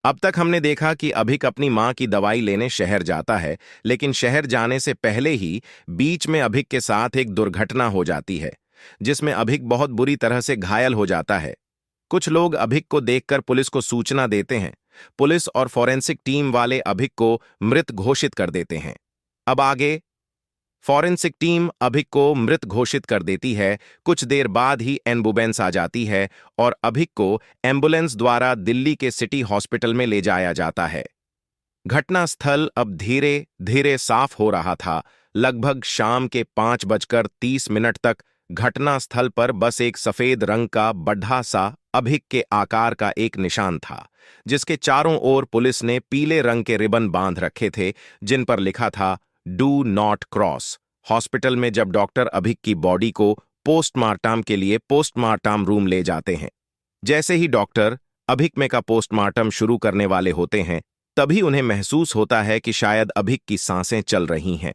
अब तक हमने देखा कि अभिक अपनी मां की दवाई लेने शहर जाता है, लेकिन शहर जाने से पहले ही बीच में अभिक के साथ एक दुर्घटना हो जाती है, जिसमें अभिक बहुत बुरी तरह से घायल हो जाता है। कुछ लोग अभिक को देखकर पुलिस को सूचना देते हैं। पुलिस और फॉरेंसिक टीम वाले अभिक को मृत घोषित कर देते हैं। अब आगे फॉरेंसिक टीम अभिक को मृत घोषित कर देती है। कुछ देर बाद ही एम्बुलेंस आ जाती है और अभिक को एम्बुलेंस द्वारा दिल्ली के सिटी हॉस्पिटल में ले जाया जाता है। घटना स्थल अब धीरे धीरे साफ हो रहा था। लगभग शाम के 5:30 तक घटना स्थल पर बस एक सफेद रंग का बढ़ा सा अभिक के आकार का एक निशान था, जिसके चारों ओर पुलिस ने पीले रंग के रिबन बांध रखे थे, जिन पर लिखा था डू नॉट क्रॉस। हॉस्पिटल में जब डॉक्टर अभिक की बॉडी को पोस्टमार्टम के लिए पोस्टमार्टम रूम ले जाते हैं, जैसे ही डॉक्टर अभिक में का पोस्टमार्टम शुरू करने वाले होते हैं, तभी उन्हें महसूस होता है कि शायद अभिक की सांसें चल रही हैं।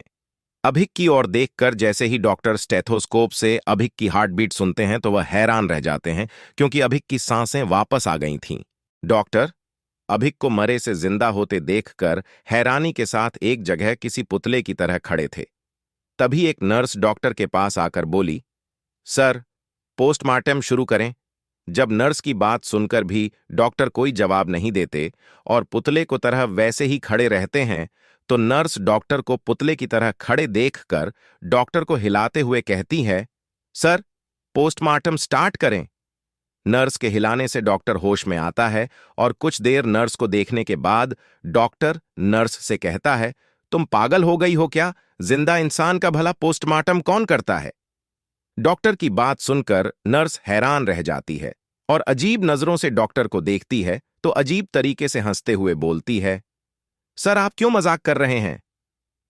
अभिक की ओर देखकर जैसे ही डॉक्टर स्टेथोस्कोप से अभिक की हार्टबीट सुनते हैं तो वह हैरान रह जाते हैं, क्योंकि अभिक की सांसें वापस आ गई थीं। डॉक्टर अभिक को मरे से जिंदा होते देखकर हैरानी के साथ एक जगह किसी पुतले की तरह खड़े थे। तभी एक नर्स डॉक्टर के पास आकर बोली, सर, पोस्टमार्टम शुरू करें। जब नर्स की बात सुनकर भी डॉक्टर कोई जवाब नहीं देते और पुतले को तरह वैसे ही खड़े रहते हैं, तो नर्स डॉक्टर को पुतले की तरह खड़े देखकर डॉक्टर को हिलाते हुए कहती है, सर, पोस्टमार्टम स्टार्ट करें। नर्स के हिलाने से डॉक्टर होश में आता है और कुछ देर नर्स को देखने के बाद डॉक्टर नर्स से कहता है, तुम पागल हो गई हो क्या? जिंदा इंसान का भला पोस्टमार्टम कौन करता है? डॉक्टर की बात सुनकर नर्स हैरान रह जाती है और अजीब नजरों से डॉक्टर को देखती है, तो अजीब तरीके से हंसते हुए बोलती है, सर, आप क्यों मजाक कर रहे हैं?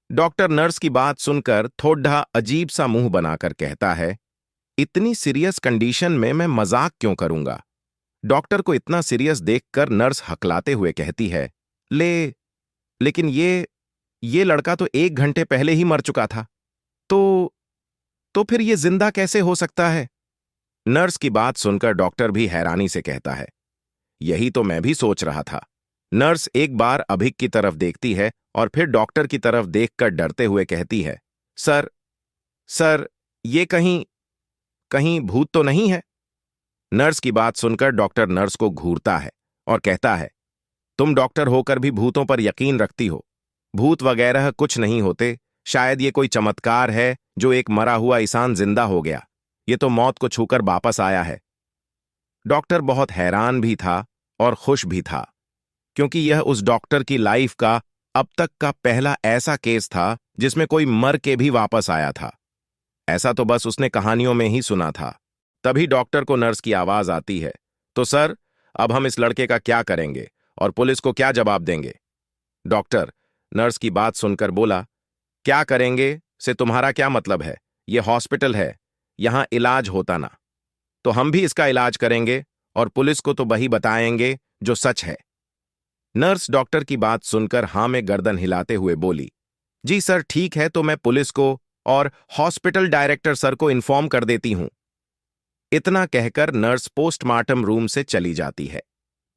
डॉक्टर नर्स की बात सुनकर थोड़ा अजीब सा मुंह बनाकर कहता है, इतनी सीरियस कंडीशन में मैं मजाक क्यों करूंगा? डॉक्टर को इतना सीरियस देखकर नर्स हकलाते हुए कहती है, लेकिन ये लड़का तो 1 घंटे पहले ही मर चुका था। तो फिर ये जिंदा कैसे हो सकता है? नर्स की बात सुनकर डॉक्टर भी हैरानी से कहता है, यही तो मैं भी सोच रहा था। नर्स एक बार अभिक की तरफ देखती है और फिर डॉक्टर की तरफ देखकर डरते हुए कहती है, सर, ये कहीं कहीं भूत तो नहीं है? नर्स की बात सुनकर डॉक्टर नर्स को घूरता है और कहता है, तुम डॉक्टर होकर भी भूतों पर यकीन रखती हो? भूत वगैरह कुछ नहीं होते। शायद ये कोई चमत्कार है जो एक मरा हुआ इंसान जिंदा हो गया। ये तो मौत को छूकर वापस आया है। डॉक्टर बहुत हैरान भी था और खुश भी था, क्योंकि यह उस डॉक्टर की लाइफ का अब तक का पहला ऐसा केस था जिसमें कोई मर के भी वापस आया था। ऐसा तो बस उसने कहानियों में ही सुना था। तभी डॉक्टर को नर्स की आवाज आती है, तो सर, अब हम इस लड़के का क्या करेंगे और पुलिस को क्या जवाब देंगे? डॉक्टर नर्स की बात सुनकर बोला, क्या करेंगे से तुम्हारा क्या मतलब है? यह हॉस्पिटल है, यहां इलाज होता ना। तो हम भी इसका इलाज करेंगे और पुलिस को तो वही बताएंगे जो सच है। नर्स डॉक्टर की बात सुनकर हां में गर्दन हिलाते हुए बोली, जी सर, ठीक है, तो मैं पुलिस को और हॉस्पिटल डायरेक्टर सर को इन्फॉर्म कर देती हूं। इतना कहकर नर्स पोस्टमार्टम रूम से चली जाती है।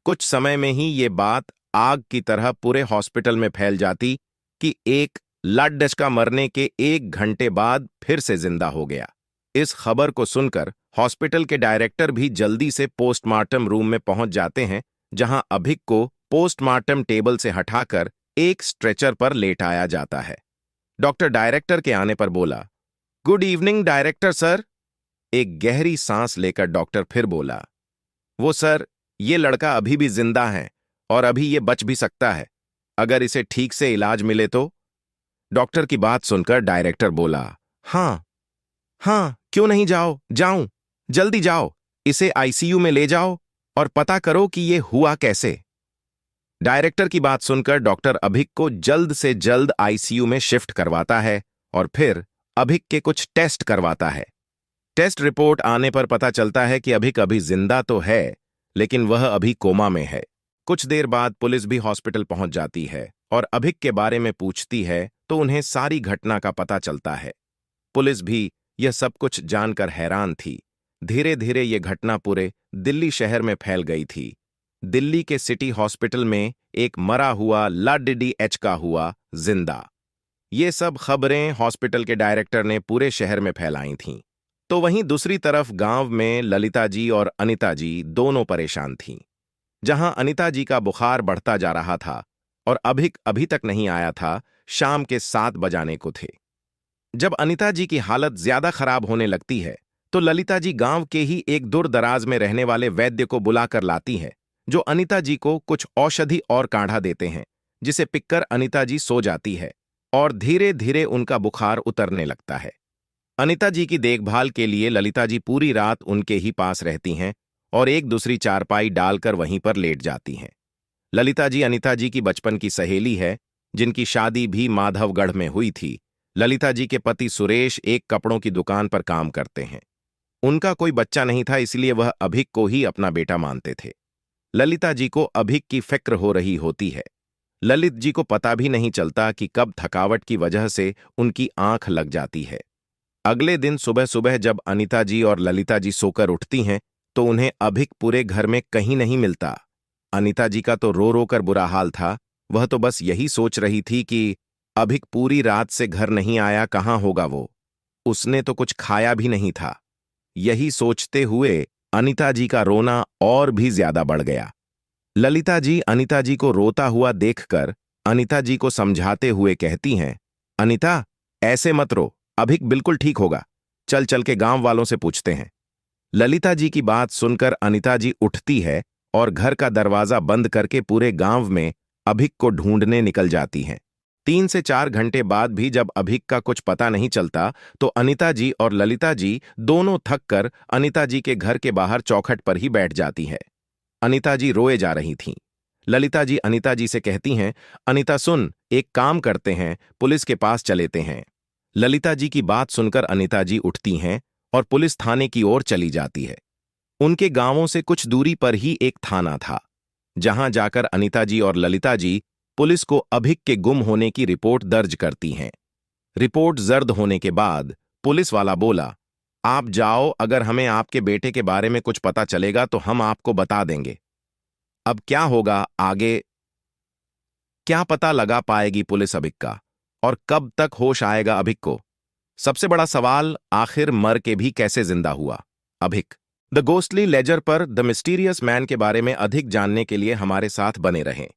कुछ समय में ही ये बात आग की तरह पूरे हॉस्पिटल में फैल जाती कि एक लाडच का मरने के 1 घंटे बाद फिर से जिंदा हो गया। इस खबर को सुनकर हॉस्पिटल के डायरेक्टर भी जल्दी से पोस्टमार्टम रूम में पहुंच जाते हैं, जहां अभिक को पोस्टमार्टम टेबल से हटाकर एक स्ट्रेचर पर लेटाया जाता है। डॉक्टर डायरेक्टर के आने पर बोला, गुड इवनिंग डायरेक्टर सर। एक गहरी सांस लेकर डॉक्टर फिर बोला, वो सर, ये लड़का अभी भी जिंदा है और अभी ये बच भी सकता है, अगर इसे ठीक से इलाज मिले तो। डॉक्टर की बात सुनकर डायरेक्टर बोला, हाँ हाँ, क्यों नहीं, जाऊं, जल्दी जाओ, इसे आईसीयू में ले जाओ और पता करो कि ये हुआ कैसे। डायरेक्टर की बात सुनकर डॉक्टर अभिक को जल्द से जल्द आईसीयू में शिफ्ट करवाता है और फिर अभिक के कुछ टेस्ट करवाता है। टेस्ट रिपोर्ट आने पर पता चलता है कि अभिक अभी जिंदा तो है, लेकिन वह अभी कोमा में है। कुछ देर बाद पुलिस भी हॉस्पिटल पहुंच जाती है और अभिक के बारे में पूछती है, तो उन्हें सारी घटना का पता चलता है। पुलिस भी यह सब कुछ जानकर हैरान थी। धीरे धीरे यह घटना पूरे दिल्ली शहर में फैल गई थी। दिल्ली के सिटी हॉस्पिटल में एक मरा हुआ लाडडी एच का हुआ जिंदा। ये सब खबरें हॉस्पिटल के डायरेक्टर ने पूरे शहर में फैलाई थीं। तो वहीं दूसरी तरफ गांव में ललिता जी और अनिता जी दोनों परेशान थीं। जहां अनिता जी का बुखार बढ़ता जा रहा था और अभिक अभी तक नहीं आया था, शाम के 7 बजाने को थे। जब अनिता जी की हालत ज्यादा खराब होने लगती है तो ललिता जी गांव के ही एक दूर दराज में रहने वाले वैद्य को बुलाकर लाती है, जो अनिता जी को कुछ औषधि और काढ़ा देते हैं, जिसे पिककर अनिता जी सो जाती है और धीरे धीरे उनका बुखार उतरने लगता है। अनिता जी की देखभाल के लिए ललिता जी पूरी रात उनके ही पास रहती हैं और एक दूसरी चारपाई डालकर वहीं पर लेट जाती हैं। ललिता जी अनिता जी की बचपन की सहेली है, जिनकी शादी भी माधवगढ़ में हुई थी। ललिता जी के पति सुरेश एक कपड़ों की दुकान पर काम करते हैं। उनका कोई बच्चा नहीं था, इसलिए वह अभिक को ही अपना बेटा मानते थे। ललिता जी को अभिक की फिक्र हो रही होती है। ललित जी को पता भी नहीं चलता कि कब थकावट की वजह से उनकी आंख लग जाती है। अगले दिन सुबह सुबह जब अनिता जी और ललिता जी सोकर उठती हैं तो उन्हें अभिक पूरे घर में कहीं नहीं मिलता। अनिता जी का तो रो रो कर बुरा हाल था। वह तो बस यही सोच रही थी कि अभिक पूरी रात से घर नहीं आया, कहाँ होगा वो। उसने तो कुछ खाया भी नहीं था। यही सोचते हुए अनिता जी का रोना और भी ज्यादा बढ़ गया। ललिता जी अनिता जी को रोता हुआ देखकर अनिता जी को समझाते हुए कहती हैं, अनिता, ऐसे मत रो, अभिक बिल्कुल ठीक होगा। चल चल के गांव वालों से पूछते हैं। ललिता जी की बात सुनकर अनिता जी उठती है और घर का दरवाजा बंद करके पूरे गांव में अभिक को ढूंढने निकल जाती हैं। 3 से 4 घंटे बाद भी जब अभिक का कुछ पता नहीं चलता तो अनिता जी और ललिता जी दोनों थक कर अनिता जी के घर के बाहर चौखट पर ही बैठ जाती है। अनिता जी रोए जा रही थीं। ललिता जी अनिता जी से कहती हैं, अनिता सुन, एक काम करते हैं, पुलिस के पास चलेते हैं। ललिता जी की बात सुनकर अनिता जी उठती हैं और पुलिस थाने की ओर चली जाती है। उनके गांवों से कुछ दूरी पर ही एक थाना था, जहां जाकर अनिता जी और ललिता जी पुलिस को अभिक के गुम होने की रिपोर्ट दर्ज करती हैं। रिपोर्ट जर्द होने के बाद पुलिस वाला बोला, आप जाओ, अगर हमें आपके बेटे के बारे में कुछ पता चलेगा तो हम आपको बता देंगे। अब क्या होगा आगे, क्या पता लगा पाएगी पुलिस अभिक का, और कब तक होश आएगा अभिक को? सबसे बड़ा सवाल, आखिर मर के भी कैसे जिंदा हुआ अभिक? द गोस्टली लेजर पर द मिस्टीरियस मैन के बारे में अधिक जानने के लिए हमारे साथ बने रहें।